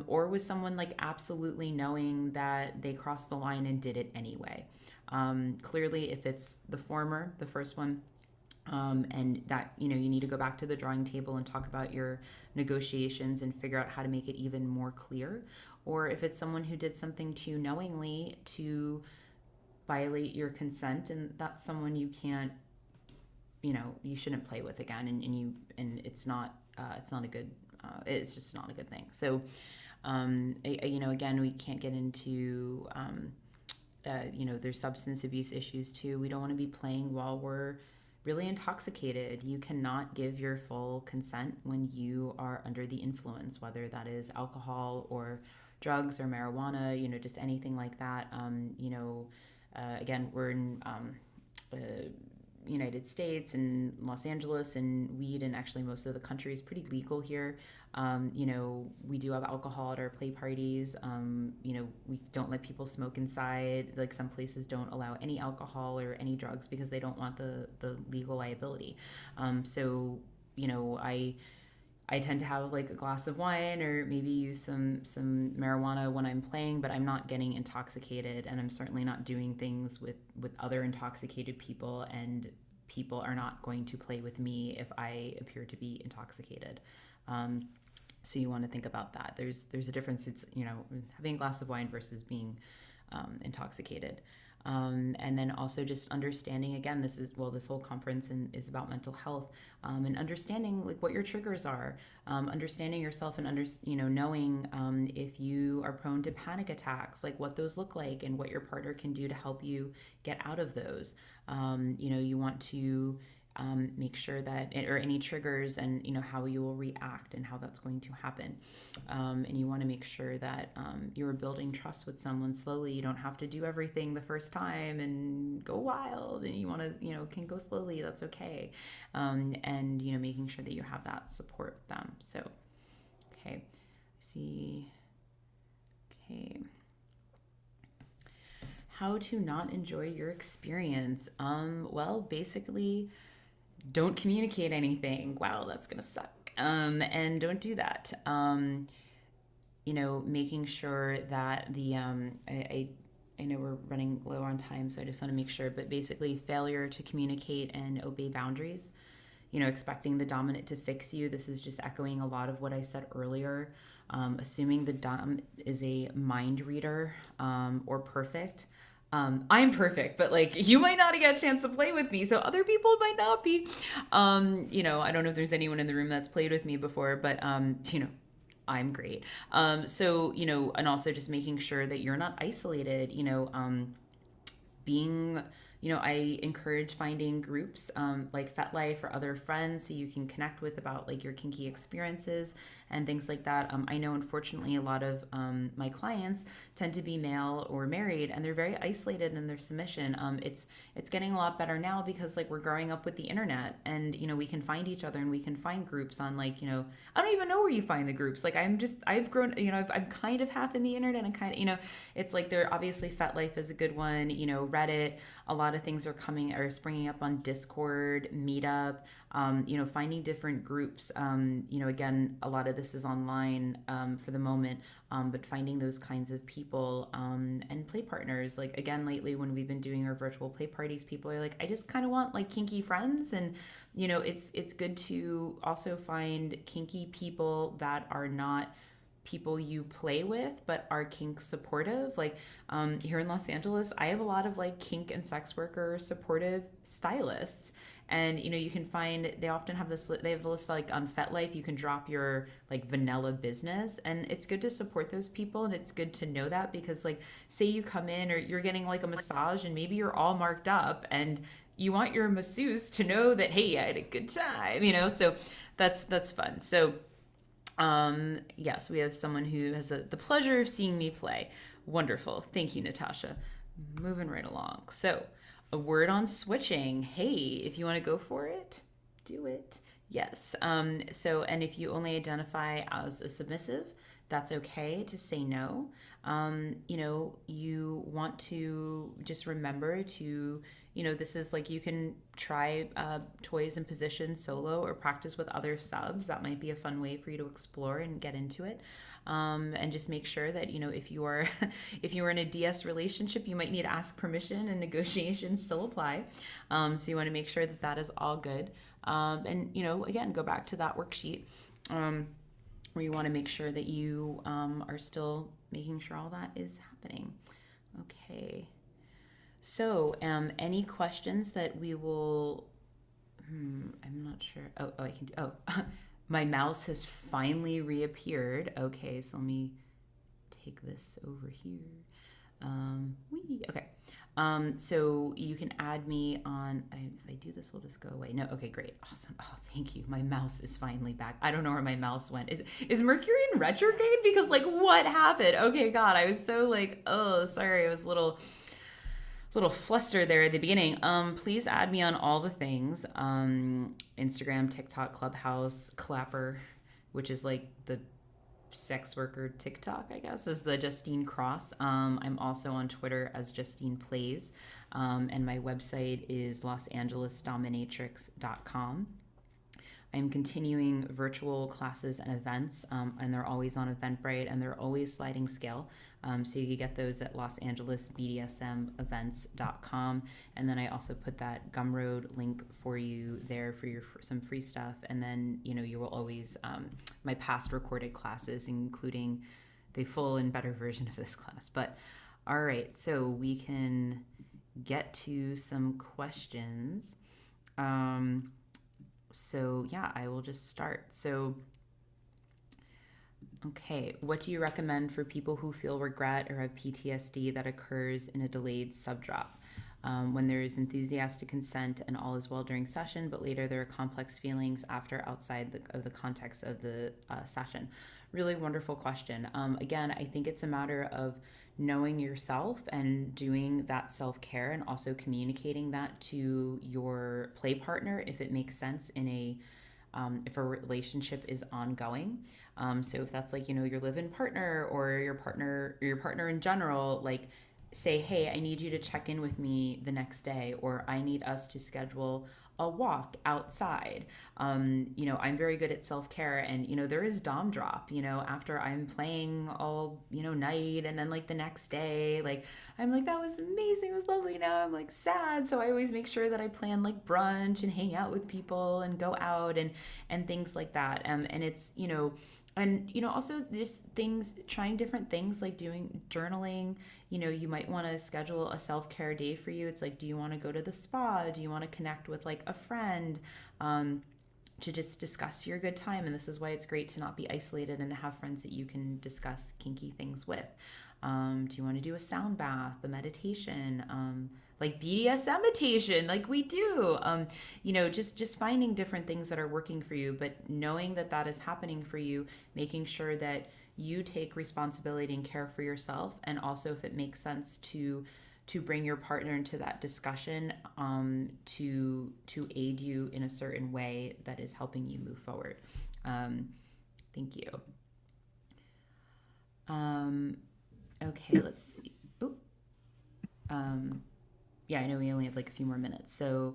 Speaker 2: or was someone absolutely knowing that they crossed the line and did it anyway. Clearly, if it's the former, the first one, and that, you need to go back to the drawing table and talk about your negotiations and figure out how to make it even more clear. Or if it's someone who did something to you knowingly to violate your consent, and that's someone you can't, you shouldn't play with again, and it's not a good, it's just not a good thing. So, again, we can't get into, there's substance abuse issues too. We don't want to be playing while we're really intoxicated. You cannot give your full consent when you are under the influence, whether that is alcohol or drugs or marijuana, just anything like that. Again, we're in United States and Los Angeles, and weed, and actually most of the country, is pretty legal here. We do have alcohol at our play parties. We don't let people smoke inside. Like, some places don't allow any alcohol or any drugs because they don't want the legal liability. So, I tend to have a glass of wine, or maybe use some marijuana when I'm playing, but I'm not getting intoxicated, and I'm certainly not doing things with other intoxicated people, and people are not going to play with me if I appear to be intoxicated. So you want to think about that. There's a difference. It's, having a glass of wine versus being intoxicated. And then also just understanding, again, this whole conference is about mental health, and understanding like what your triggers are, understanding yourself, and knowing if you are prone to panic attacks, like what those look like and what your partner can do to help you get out of those. You want to make sure that, or any triggers, and how you will react and how that's going to happen, and you want to make sure that you're building trust with someone slowly. You don't have to do everything the first time and go wild, and you want to can go slowly, that's okay, and making sure that you have that support with them. So okay, see, okay, how to not enjoy your experience. Well, basically, don't communicate anything. Wow, that's gonna suck. And don't do that. Making sure that I know we're running low on time, so I just want to make sure, but basically failure to communicate and obey boundaries, expecting the dominant to fix you. This is just echoing a lot of what I said earlier. Assuming the dom is a mind reader, or perfect. I'm perfect, but like you might not get a chance to play with me, so other people might not be. I don't know if there's anyone in the room that's played with me before, but I'm great. And also just making sure that you're not isolated. Being I encourage finding groups like FetLife or other friends who you can connect with about like your kinky experiences and things like that. I know, unfortunately, a lot of my clients tend to be male or married, and they're very isolated in their submission. It's getting a lot better now because like we're growing up with the internet, and we can find each other, and we can find groups on like I don't even know where you find the groups. Like I've grown, I'm kind of half in the internet, and kind of it's like there obviously FetLife is a good one. Reddit. A lot of things are springing up on Discord, Meetup, finding different groups. Again, a lot of this is online for the moment, but finding those kinds of people and play partners. Like, again, lately when we've been doing our virtual play parties, people are like, I just kind of want like kinky friends. And, it's good to also find kinky people that are not people you play with but are kink supportive. Like here in Los Angeles, I have a lot of like kink and sex worker supportive stylists, and you can find, they often have this, they have a list like on FetLife, you can drop your like vanilla business, and it's good to support those people. And it's good to know that, because like say you come in or you're getting like a massage and maybe you're all marked up, and you want your masseuse to know that, hey, I had a good time, so that's fun. So yes, we have someone who has the pleasure of seeing me play. Wonderful. Thank you, Natasha. Moving right along. So, a word on switching. Hey, if you want to go for it, do it. Yes. And if you only identify as a submissive, that's okay to say no. You want to just remember to, this is like, you can try toys and positions solo or practice with other subs. That might be a fun way for you to explore and get into it. And just make sure that, if you are in a DS relationship, you might need to ask permission, and negotiations still apply. So you want to make sure that that is all good. And, again, go back to that worksheet where you want to make sure that you are still making sure all that is happening. Okay. So, any questions that we will, I'm not sure. Oh, I can do, my mouse has finally reappeared. Okay, so let me take this over here. Okay. So you can add me on, if I do this, will this go away? No, okay, great, awesome. Oh, thank you. My mouse is finally back. I don't know where my mouse went. Is Mercury in retrograde? Because like, what happened? Okay, God, I was so like, oh, sorry, I was a little flustered there at the beginning. Please add me on all the things. Instagram, TikTok, Clubhouse, Clapper, which is like the sex worker TikTok, I guess, is the Justine Cross. I'm also on Twitter as Justine Plays. And my website is losangelesdominatrix.com. I'm continuing virtual classes and events, and they're always on Eventbrite, and they're always sliding scale. So you can get those at losangelesbdsmevents.com. And then I also put that Gumroad link for you there for some free stuff. And then, you will always, my past recorded classes, including the full and better version of this class. But all right, so we can get to some questions. So yeah, I will just start. So, okay, what do you recommend for people who feel regret or have PTSD that occurs in a delayed subdrop? When there is enthusiastic consent and all is well during session, but later there are complex feelings after outside of the context of the session. Really wonderful question. Again, I think it's a matter of knowing yourself and doing that self-care and also communicating that to your play partner if it makes sense in if a relationship is ongoing. So if that's like, your live-in partner or your partner in general, like say, hey, I need you to check in with me the next day, or I need us to schedule a walk outside. I'm very good at self-care, and there is dom drop, after I'm playing all night, and then like the next day, like I'm like, that was amazing, it was lovely, now I'm like sad. So I always make sure that I plan like brunch and hang out with people and go out and things like that. And it's and also just trying different things, like doing journaling. You might want to schedule a self-care day for you. It's like, do you want to go to the spa? Do you want to connect with like a friend to just discuss your good time? And this is why it's great to not be isolated and to have friends that you can discuss kinky things with. Do you want to do a sound bath, a meditation, like BDSM meditation, like we do, just finding different things that are working for you, but knowing that that is happening for you, making sure that you take responsibility and care for yourself. And also, if it makes sense to bring your partner into that discussion, to aid you in a certain way that is helping you move forward. Thank you. Okay, let's see. Yeah, I know we only have like a few more minutes. So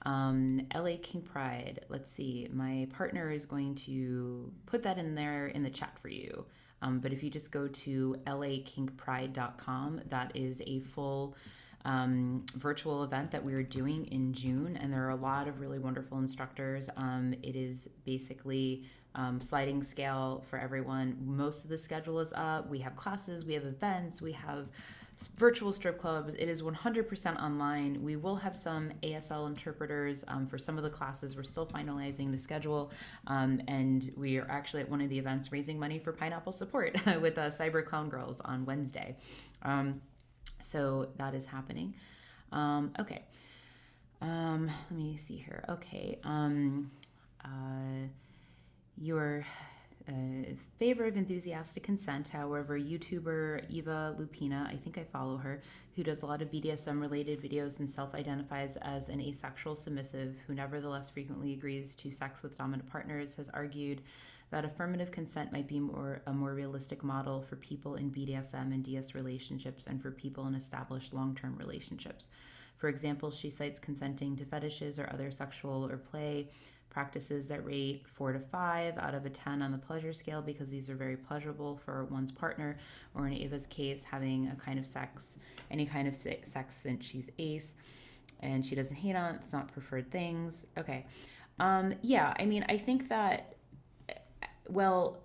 Speaker 2: LA Kink Pride, let's see. My partner is going to put that in there in the chat for you. But if you just go to lakinkpride.com, that is a full virtual event that we are doing in June. And there are a lot of really wonderful instructors. It is basically sliding scale for everyone. Most of the schedule is up. We have classes, we have events, we have virtual strip clubs. It is 100% online. We will have some ASL interpreters for some of the classes. We're still finalizing the schedule. And we are actually at one of the events raising money for Pineapple Support with Cyber Clown Girls on Wednesday. So that is happening. Okay. Let me see here. Okay. Your favor of enthusiastic consent. However, YouTuber Eva Lupina, I think I follow her, who does a lot of BDSM related videos and self-identifies as an asexual submissive who nevertheless frequently agrees to sex with dominant partners, has argued that affirmative consent might be a more realistic model for people in BDSM and DS relationships and for people in established long-term relationships. For example, she cites consenting to fetishes or other sexual or play practices that rate 4 to 5 out of a 10 on the pleasure scale because these are very pleasurable for one's partner, or in Ava's case, having a kind of sex, any kind of sex since she's ace and she doesn't hate on it. It's not preferred things. Okay. Yeah, I mean, I think that, well,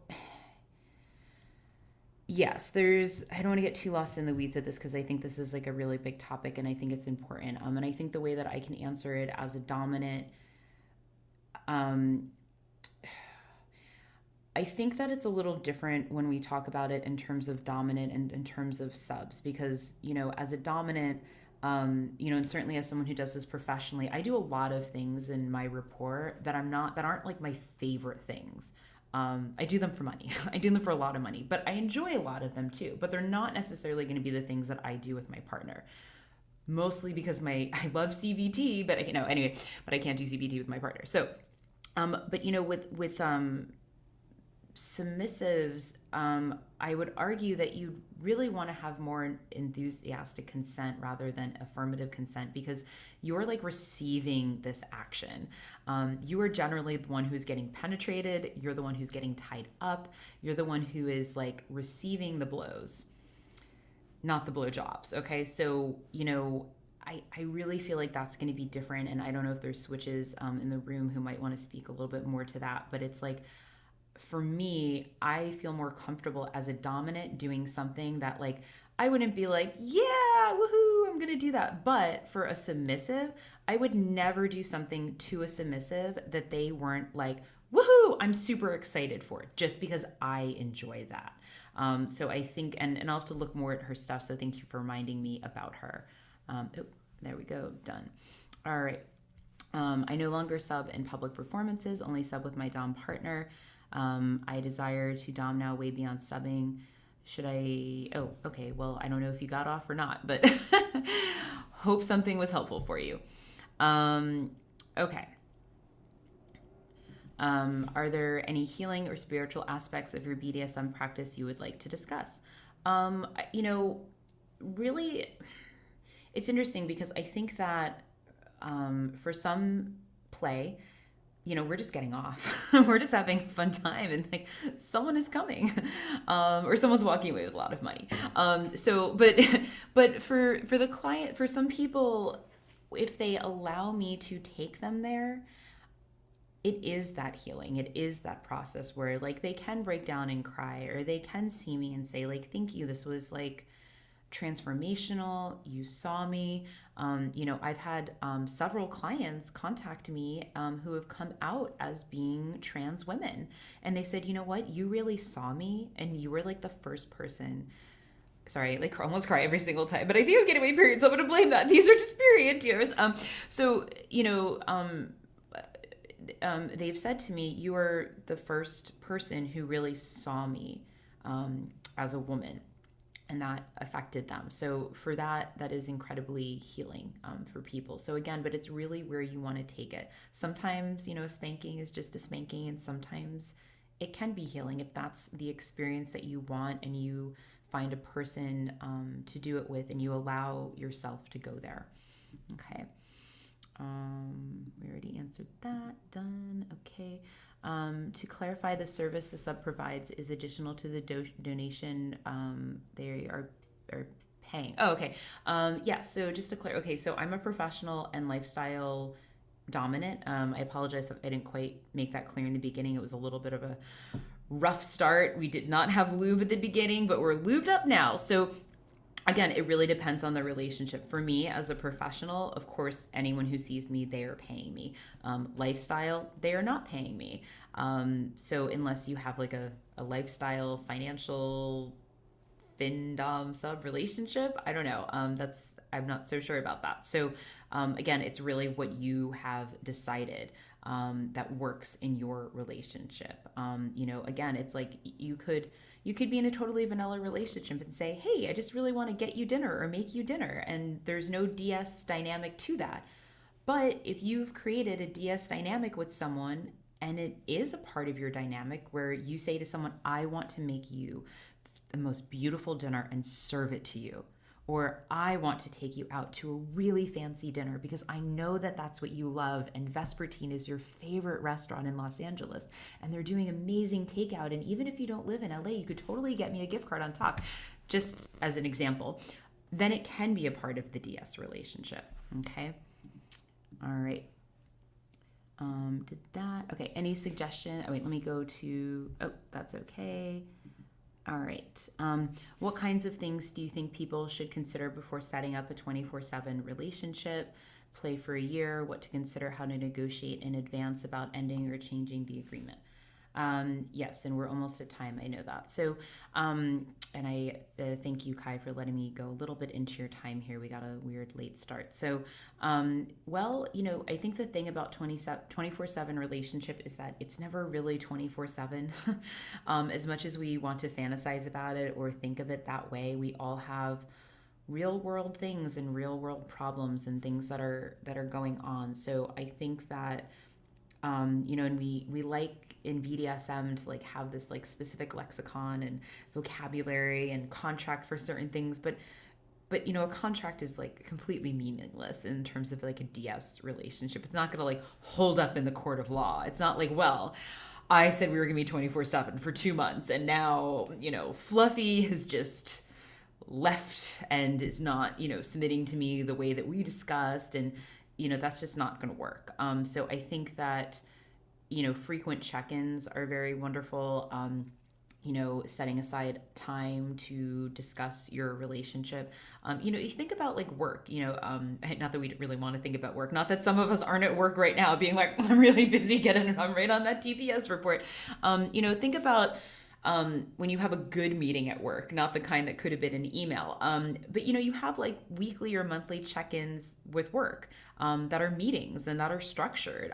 Speaker 2: yes, I don't want to get too lost in the weeds with this because I think this is like a really big topic and I think it's important. And I think the way that I can answer it as a dominant, I think that it's a little different when we talk about it in terms of dominant and in terms of subs, because, as a dominant, and certainly as someone who does this professionally, I do a lot of things in my rapport that aren't like my favorite things. I do them for money. I do them for a lot of money, but I enjoy a lot of them too, but they're not necessarily going to be the things that I do with my partner. Mostly because I love CVT, but anyway, but I can't do CVT with my partner. So, but with submissives, I would argue that you really want to have more enthusiastic consent rather than affirmative consent, because you're like receiving this action. You are generally the one who's getting penetrated. You're the one who's getting tied up. You're the one who is like receiving the blows. not the blowjobs. Okay. So, I really feel like that's going to be different. And I don't know if there's switches in the room who might want to speak a little bit more to that, but it's like, for me, I feel more comfortable as a dominant doing something that like, I wouldn't be like, yeah, woohoo, I'm going to do that. But for a submissive, I would never do something to a submissive that they weren't like, woohoo, I'm super excited for it, just because I enjoy that. So I think, and I'll have to look more at her stuff. So thank you for reminding me about her. There we go. Done. All right. I no longer sub in public performances, only sub with my dom partner. I desire to dom now way beyond subbing. Should I? Oh, okay. Well, I don't know if you got off or not, but hope something was helpful for you. Okay. Are there any healing or spiritual aspects of your BDSM practice you would like to discuss? Really, it's interesting because I think that for some play, we're just getting off. We're just having a fun time, and like someone is coming, or someone's walking away with a lot of money. But for the client, for some people, if they allow me to take them there, it is that healing. It is that process where like they can break down and cry, or they can see me and say like, thank you. This was like transformational. You saw me. I've had several clients contact me who have come out as being trans women. And they said, you know what? You really saw me, and you were like the first person. Sorry, like almost cry every single time, but I do get away periods. So I'm going to blame that. These are just period tears. They've said to me, you are the first person who really saw me as a woman, and that affected them. So for that is incredibly healing for people. So again, but it's really where you want to take it. Sometimes, a spanking is just a spanking, and sometimes it can be healing if that's the experience that you want, and you find a person to do it with, and you allow yourself to go there. Okay. We already answered that. Done. Okay. To clarify, the service the sub provides is additional to the donation they are paying. Oh, okay. Yeah. So just to clear. Okay. So I'm a professional and lifestyle dominant. I apologize if I didn't quite make that clear in the beginning. It was a little bit of a rough start. We did not have lube at the beginning, but we're lubed up now. So again, it really depends on the relationship. For me as a professional, of course, anyone who sees me, they are paying me. Lifestyle, they are not paying me. So unless you have like a lifestyle, financial, fin-dom sub relationship, I don't know. I'm not so sure about that. So again, it's really what you have decided that works in your relationship. Again, it's like you could be in a totally vanilla relationship and say, hey, I just really want to get you dinner or make you dinner. And there's no DS dynamic to that. But if you've created a DS dynamic with someone, and it is a part of your dynamic where you say to someone, I want to make you the most beautiful dinner and serve it to you. Or I want to take you out to a really fancy dinner because I know that that's what you love, and Vespertine is your favorite restaurant in Los Angeles, and they're doing amazing takeout, and even if you don't live in LA, you could totally get me a gift card on top, just as an example. Then it can be a part of the DS relationship. Okay. All right. Did that. Okay. Any suggestion? Oh, wait, let me go to, that's okay. All right. What kinds of things do you think people should consider before setting up a 24/7 relationship? Play for a year, what to consider, how to negotiate in advance about ending or changing the agreement. Yes, and we're almost at time. I know that. So, and I thank you, Kai, for letting me go a little bit into your time here. We got a weird late start. So, I think the thing about 24/7 relationship is that it's never really 24/7. As much as we want to fantasize about it or think of it that way, we all have real world things and real world problems and things that are going on. So I think that and we like in BDSM to like have this like specific lexicon and vocabulary and contract for certain things, but a contract is like completely meaningless in terms of like a DS relationship. It's not going to like hold up in the court of law. It's not like, well, I said we were going to be 24/7 for 2 months, and now Fluffy has just left and is not, submitting to me the way that we discussed. And, that's just not going to work. So I think that, frequent check-ins are very wonderful. Setting aside time to discuss your relationship. You think about like work, not that we really want to think about work, not that some of us aren't at work right now being like, I'm really busy I'm right on that TPS report. Think about when you have a good meeting at work, not the kind that could have been an email. But you have like weekly or monthly check-ins with work that are meetings and that are structured.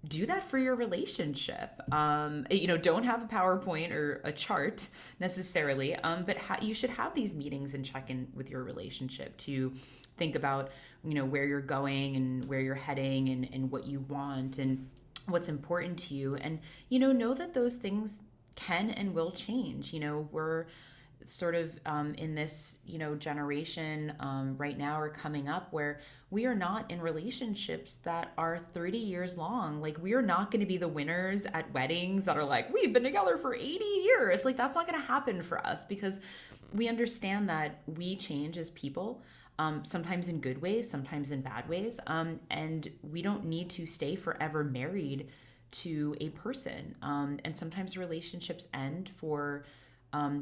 Speaker 2: Do that for your relationship. Don't have a PowerPoint or a chart necessarily, but you should have these meetings and check in with your relationship to think about, where you're going and where you're heading and what you want and what's important to you. And, know that those things can and will change. We're sort of in this, generation right now or coming up where we are not in relationships that are 30 years long. Like, we are not going to be the winners at weddings that are like, we've been together for 80 years. Like, that's not going to happen for us because we understand that we change as people. Sometimes in good ways, sometimes in bad ways. And we don't need to stay forever married to a person. And sometimes relationships end for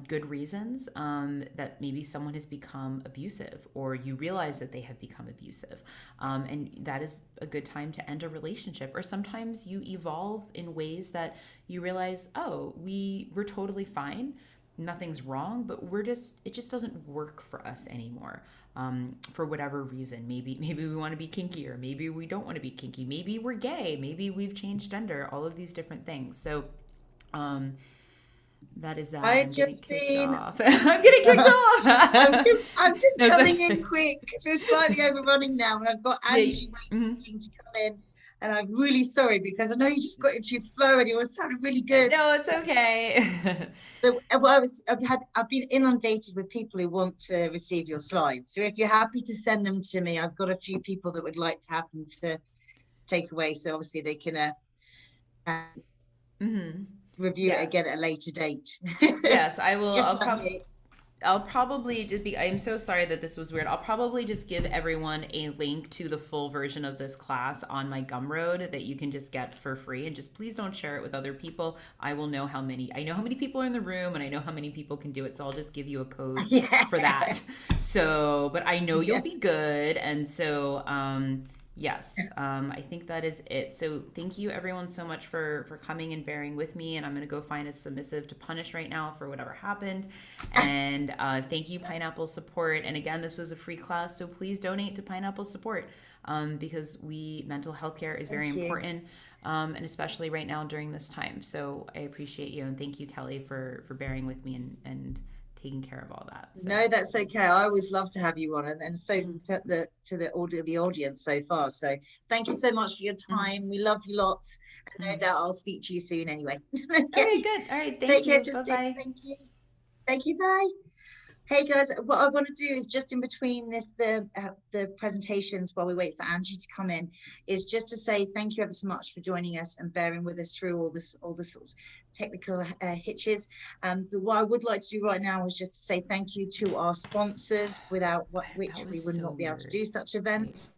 Speaker 2: good reasons, that maybe someone has become abusive or you realize that they have become abusive. And that is a good time to end a relationship. Or sometimes you evolve in ways that you realize, oh, we're totally fine. Nothing's wrong, but it just doesn't work for us anymore. For whatever reason, maybe we want to be kinky, or maybe we don't want to be kinky. Maybe we're gay. Maybe we've changed gender, all of these different things. So, that is that. I'm getting kicked off. I'm getting kicked off.
Speaker 1: I'm just coming in quick because we're slightly overrunning now, and I've got Angie waiting to come in. And I'm really sorry because I know you just got into your flow and it was sounding really good.
Speaker 2: No, it's okay.
Speaker 1: So, I've been inundated with people who want to receive your slides. So if you're happy to send them to me, I've got a few people that would like to have them to take away. So obviously they can review it again at a later date.
Speaker 2: Yes, I will. I'll probably just be, I'm so sorry that this was weird. I'll probably just give everyone a link to the full version of this class on my Gumroad that you can just get for free, and just please don't share it with other people. I know how many people are in the room, and I know how many people can do it. So I'll just give you a code for that. So, but I know you'll be good. And so, yes, I think that is it. So thank you everyone so much for coming and bearing with me. And I'm going to go find a submissive to punish right now for whatever happened. And thank you, Pineapple Support. And again, this was a free class, so please donate to Pineapple Support because mental health care is very important, and especially right now during this time. So I appreciate you. And thank you, Kelly, for bearing with me and taking care of all that. So.
Speaker 1: No, that's okay. I always love to have you on, and so does the audience so far. So thank you so much for your time. We love you lots, and no doubt I'll speak to you soon anyway.
Speaker 2: Okay, good. All right, thank you. Bye-bye.
Speaker 1: Thank you. Bye. Hey guys, what I want to do is just in between the presentations while we wait for Angie to come in, is just to say thank you ever so much for joining us and bearing with us through all the sort of technical hitches. But what I would like to do right now is just to say thank you to our sponsors, without which we would not be able to do such events.